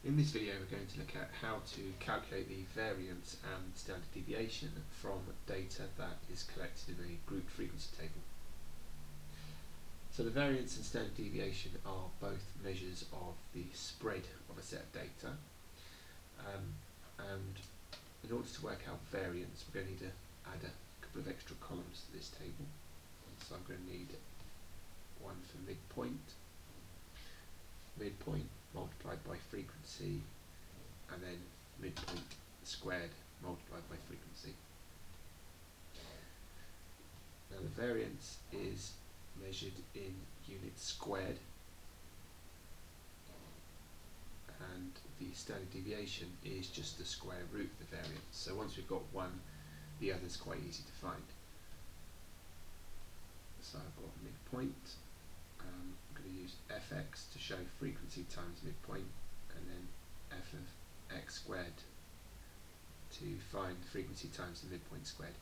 In this video we're going to look at how to calculate the variance and standard deviation from data that is collected in a grouped frequency table. So the variance and standard deviation are both measures of the spread of a set of data, and in order to work out variance we're going to need to add a couple of extra columns to this table. So I'm going to need one for midpoint multiplied by frequency, and then midpoint squared multiplied by frequency. Now the variance is measured in units squared, and the standard deviation is just the square root of the variance. So once we've got one, the other is quite easy to find. So I've got midpoint. I'm going to use fx to show frequency times midpoint, and then f of x squared to find frequency times the midpoint squared.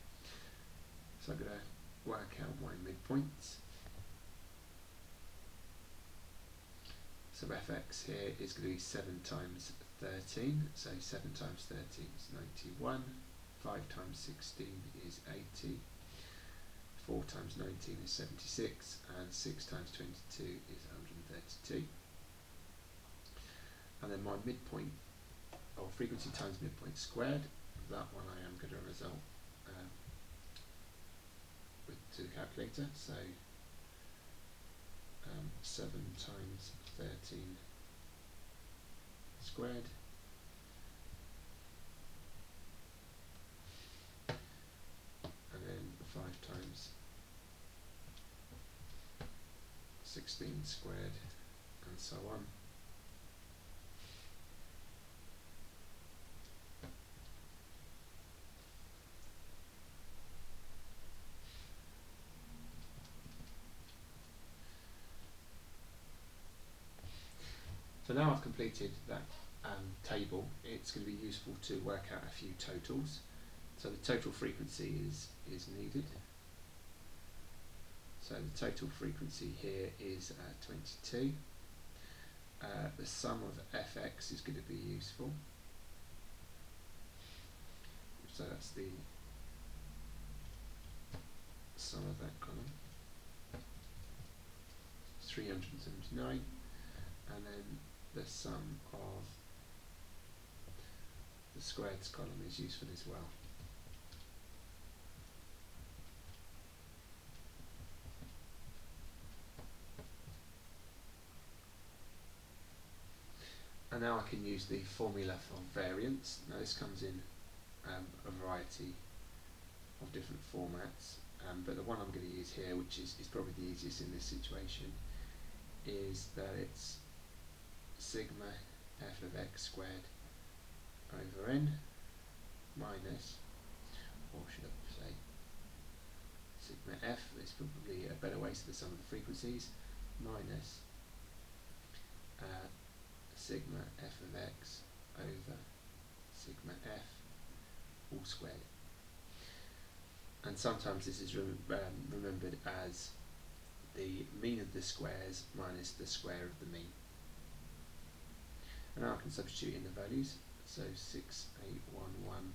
So I'm going to work out my midpoints. So fx here is going to be 7 times 13, so 7 times 13 is 91, 5 times 16 is 80, 4 times 19 is 76, and 6 times 22 is 132. And then my midpoint, or frequency times midpoint squared, that one I am going to result to the calculator. So 7 times 13 squared and then 5 times 16 squared, and so on. So now I've completed that table, it's going to be useful to work out a few totals. So the total frequency is needed. So the total frequency here is 22. The sum of fx is going to be useful. So that's the sum of that column, 379, and then the sum of the squareds column is useful as well. And now I can use the formula for variance. Now this comes in a variety of different formats, but the one I'm going to use here, which is probably the easiest in this situation, is that it's sigma f of x squared over n minus, or should I say sigma f is probably a better way to the sum of the frequencies, minus sigma f of x over sigma f all squared. And sometimes this is remembered as the mean of the squares minus the square of the mean. And now I can substitute in the values. So 6811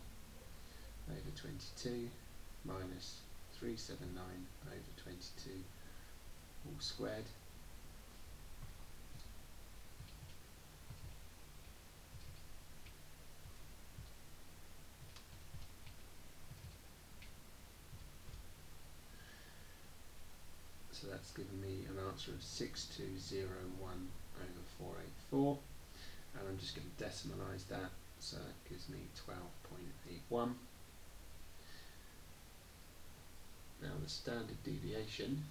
over 22 minus 379 over 22 all squared. So that's given me an answer of 6201 over 484. And I'm just going to decimalize that, so that gives me 12.81. Now the standard deviation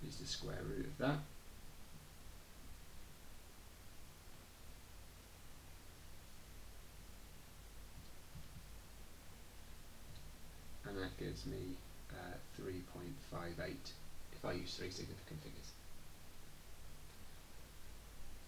is the square root of that. And that gives me 3.58 if I use three significant figures.